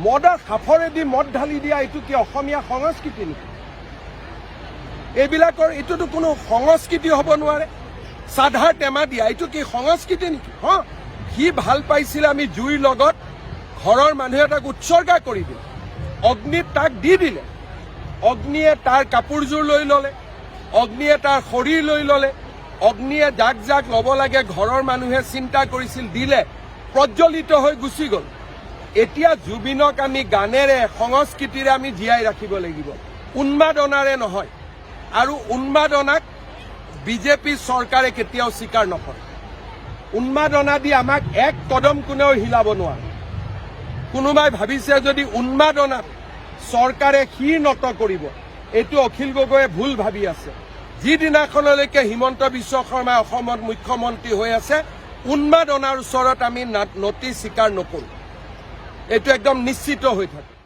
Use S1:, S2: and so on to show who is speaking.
S1: মদৰ সাফৰেদি মদ ঢালি দিয়া এইটো কি অসমীয়া সংস্কৃতি নেকি? এইবিলাকৰ এইটোতো কোনো সংস্কৃতি হ'ব নোৱাৰে। চাধাৰ টেমা দিয়া এইটো কি সংস্কৃতি নেকি? সি ভাল পাইছিল আমি জুইৰ লগত ঘৰৰ মানুহে তাক উৎসৰ্গা কৰি দিলে, অগ্নিত তাক দি দিলে। অগ্নিয়ে তাৰ কাপোৰযোৰ লৈ ল'লে, অগ্নিয়ে তাৰ শৰীৰ লৈ ল'লে, অগ্নিয়ে যাক যাক ল'ব লাগে ঘৰৰ মানুহে চিন্তা কৰিছিল, দিলে, প্ৰজ্বলিত হৈ গুচি গ'ল। এতিয়া জুবিনক আমি গানেৰে সংস্কৃতিৰে আমি জীয়াই ৰাখিব লাগিব, উন্মাদনাৰে নহয়। আৰু উন্মাদনাক বিজেপি চৰকাৰে কেতিয়াও স্বীকাৰ নকৰে। উন্মাদনা দি আমাক এক কদম কোনেও হিলাব নোৱাৰে। কোনোবাই ভাবিছে যদি উন্মাদনাত চৰকাৰে শিৰ নত কৰিব, এইটো অখিল গগৈয়ে ভুল ভাবি আছে। যিদিনাখনলৈকে হিমন্ত বিশ্ব শৰ্মাই অসমত মুখ্যমন্ত্ৰী হৈ আছে, উন্মাদনাৰ ওচৰত আমি নতি স্বীকাৰ নকৰোঁ। এইটো একদম নিশ্চিত হৈ থাকে।